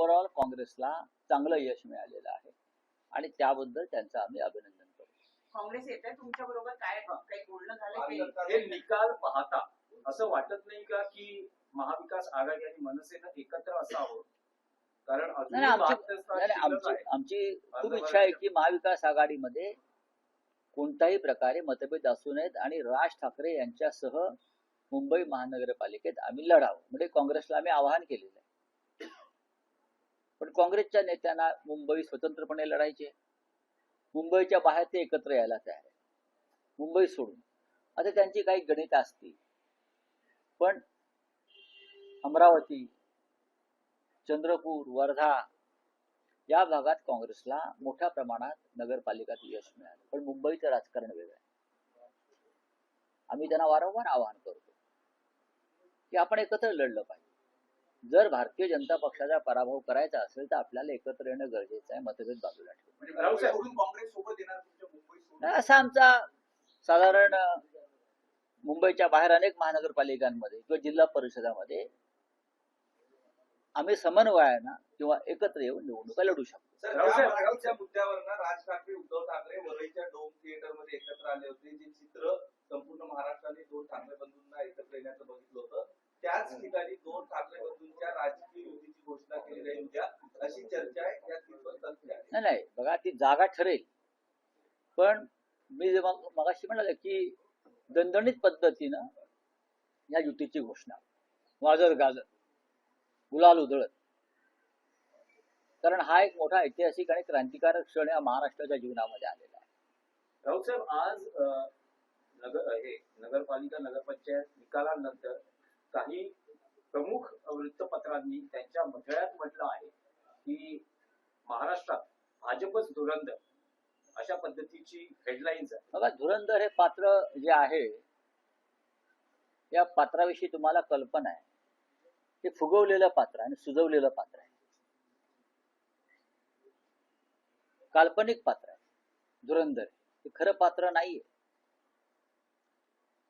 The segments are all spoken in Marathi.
ओव्हरऑल काँग्रेसला चांगलं यश मिळालेलं आहे आणि त्याबद्दल त्यांचं आम्ही अभिनंदन करतो. काँग्रेस येत आहे तुमच्या बरोबर काय काही बोलणं झालं हे निकाल पाहता असं वाटत नाही का की महाविकास आघाडी आणि मनसेनं एकत्र असावं? कारण आमची खूप इच्छा आहे की महाविकास आघाडीमध्ये कोणत्याही प्रकारे मतभेद असू नयेत आणि राज ठाकरे यांच्यासह मुंबई महानगरपालिकेत आम्ही लढावं. म्हणजे काँग्रेसला आम्ही आवाहन केलेलं आहे. पण काँग्रेसच्या नेत्यांना मुंबई स्वतंत्रपणे लढायचे, मुंबईच्या बाहेर ते एकत्र यायला तयार आहे, मुंबई सोडून. आता त्यांची काही गणित असतील, पण अमरावती, चंद्रपूर, वर्धा या भागात काँग्रेसला मोठ्या प्रमाणात नगरपालिकात यश मिळालं. पण मुंबईचं राजकारण वेगळं आहे. आम्ही त्यांना वारंवार आवाहन करतो की आपण एकत्र लढलं पाहिजे. जर भारतीय जनता पक्षाचा पराभव करायचा असेल तर आपल्याला एकत्र येणं गरजेचं आहे, मतभेद बाजूला ठेवून. असा आमचा साधारण मुंबईच्या बाहेर अनेक महानगरपालिकांमध्ये किंवा जिल्हा परिषदामध्ये आम्ही समन्वयानं किंवा एकत्र येऊन निवडणुका लढू शकतो. मुद्द्यावर राज ठाकरे उद्धव ठाकरे वरळीच्या डोम थिएटर मध्ये एकत्र आले होते. जे चित्र संपूर्ण महाराष्ट्राने दोन ठाकरे बंधूंना एकत्र येण्याचं बघितलं होतं. त्याच ठिकाणी दोन ठाकरे बंधूंच्या राजकीय युतीची घोषणा केली जाईल उद्या अशी चर्चा आहे. त्यात नाही बघा, ती जागा ठरेल. पण मी मगाशी म्हणाले की दणदणीत पद्धतीनं या युतीची घोषणा, वाजत गाजत, गुलाल उधळत, कारण हा एक मोठा ऐतिहासिक आणि क्रांतिकारक क्षण या महाराष्ट्राच्या जीवनामध्ये आलेला आहे. राऊत साहेब, आज नगरपालिका नगरपंचायत निकालानंतर काही प्रमुख वृत्तपत्रांनी त्यांच्या मथळ्यात म्हटलं आहे की महाराष्ट्रात भाजपच धुरंधर अशा पद्धतीची हेडलाईन्स आहे. बघा, धुरंधर हे पात्र जे आहे, या पात्राविषयी तुम्हाला कल्पना आहे. ते फुगवलेलं पात्र आणि सुजवलेलं पात्र आहे, काल्पनिक पात्र आहे. धुरंधर हे खरं पात्र नाहीये.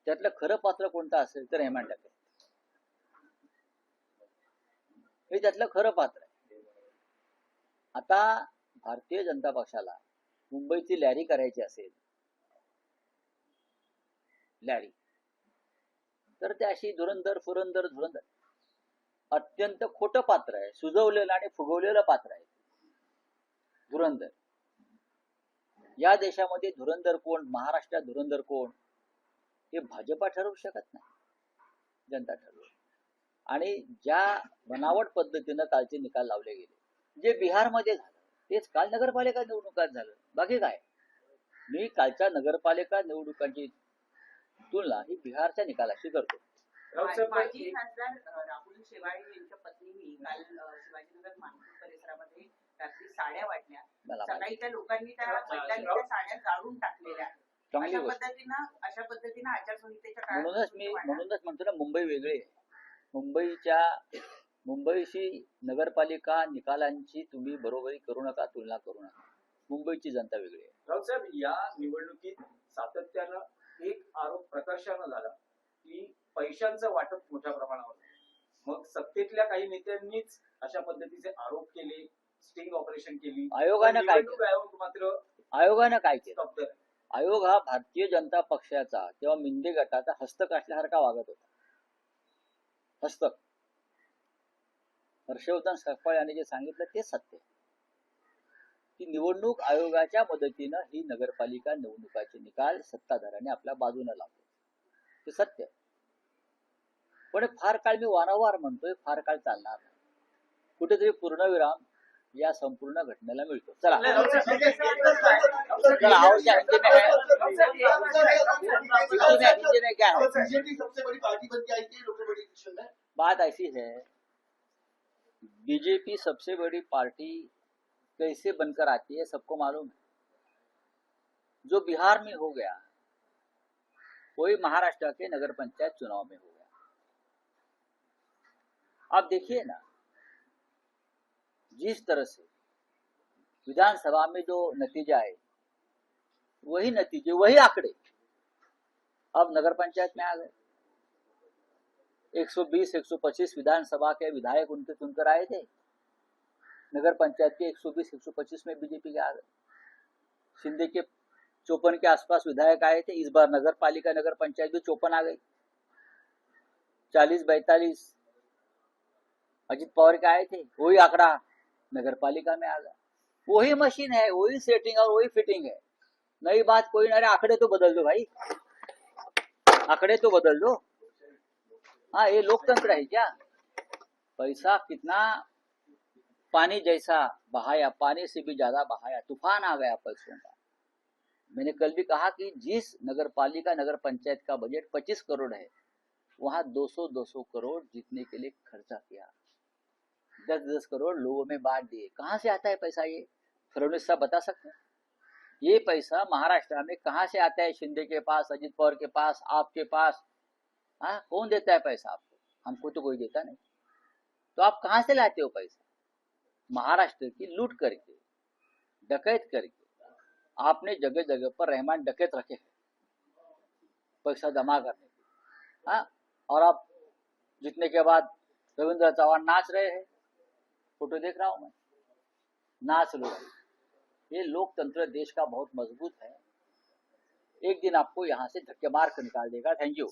त्यातलं खरं पात्र कोणतं असेल तर हेमंत ठाकरे हे त्यातलं खरं पात्र आहे. आता भारतीय जनता पक्षाला मुंबईची लॅरी करायची असेल, लॅरी, तर ते अशी धुरंधर फुरंदर धुरंधर अत्यंत खोटं पात्र आहे, सुजवलेलं आणि फुगवलेलं पात्र आहे धुरंधर. या देशामध्ये धुरंधर कोण, महाराष्ट्रात धुरंधर कोण, हे भाजपा ठरवू शकत नाही, जनता ठरवू. आणि ज्या बनावट पद्धतीनं कालचे निकाल लावले गेले, जे बिहारमध्ये झालं तेच काल नगरपालिका निवडणुकात झालं. बाकी काय, मी कालच्या नगरपालिका निवडणुकांची तुलना ही बिहारच्या निकालाशी करतो. माजी खासदार राहुल शेवाळे यांच्या पत्नींनी काल शिवाजीनगर मानपूर परिसरामध्ये रात्री साड्या वाटल्या. सकाळी त्या लोकांनी त्या महिलांनी साड्या जाळून टाकलेल्या. अशा पद्धतीनं आचारसंहितेच्या काळात म्हणूनच म्हणतो ना, मुंबई वेगळी आहे. मुंबईशी नगरपालिका निकालांची तुम्ही बरोबरी करू नका, तुलना करू नका. मुंबईची जनता वेगळी आहे. राऊत साहेब, या निवडणुकीत सातत्यानं एक आरोप प्रकर्षानं झाला की पैशांचं वाटप मोठ्या प्रमाणावर. मग सत्तेतल्या काही नेत्यांनीच अशा पद्धतीचे आरोप केले, स्टिंग ऑपरेशन केली. आयोगानं काय केलं? आयोग हा भारतीय जनता पक्षाचा किंवा मिंदे गटाचा हस्तक असल्यासारखा वागत होता. हस्तक. हर्षवर्धन सकपाळ यांनी जे सांगितलं ते सत्य, की निवडणूक आयोगाच्या मदतीनं ही नगरपालिका निवडणुकाचे निकाल सत्ताधाऱ्यांनी आपल्या बाजूने लावले, ते सत्य. पण फार काळ, मी वारंवार म्हणतोय, फार काळ चालणार नाही. कुठेतरी पूर्णविराम या संपूर्ण घटनेला मिळतो. चला, बात ऐसी है, बीजेपी सबसे बड़ी पार्टी कैसे बनकर आती है सबको मालूम है. जो बिहार में हो गया वही महाराष्ट्र के नगर पंचायत चुनाव में हो गया. आप देखिए ना, जिस तरह से विधानसभा में जो नतीजा है, वही नतीजे, वही आंकड़े अब नगर पंचायत में आ गए. 120-125 विधानसभा के विधायक उनके चुनकर आए थे. नगर पंचायत के 120-125 में बीजेपी के आ गए। शिंदे के 54 के आसपास विधायक आए थे। इस बार नगर पालिका नगर पंचायत भी 54 आ गई। 40-42 अजित पवार के आए थे, वही आंकड़ा नगर पालिका में आ गया। वही मशीन है, वही सेटिंग और वही फिटिंग है। नई बात कोई ना। अरे आंकड़े तो बदल दो भाई, आंकड़े तो बदल दो। हाँ, ये लोकतंत्र है क्या? पैसा कितना पानी जैसा बहाया, पानी से भी ज्यादा बहाया, तूफान आ गया पैसों का। मैंने कल भी कहा कि जिस नगर पालिका नगर पंचायत का बजट 25 करोड़ है, वहां 200-200 करोड़ जीतने के लिए खर्चा किया। 10-10 करोड़ लोगों में बांट दिए। कहां से आता है पैसा? ये फडणवीस साहब बता सकते हैं? ये पैसा महाराष्ट्र में कहां से आता है? शिंदे के पास, अजित पवार के पास, आपके पास। हाँ, कौन देता है पैसा आपको? हमको तो कोई देता नहीं। तो आप कहां से लाते हो पैसा? महाराष्ट्र की लूट करके, डकैत करके आपने जगह जगह पर रहमान डकैत रखे हैं पैसा जमा करने के। हाँ, और आप जीतने के बाद रविंद्र चौहान नाच रहे हैं, फोटो देख रहा हूं मैं, नाच रहे। ये लोकतंत्र देश का बहुत मजबूत है। एक दिन आपको यहाँ से धक्के मार कर निकाल देगा। Thank you.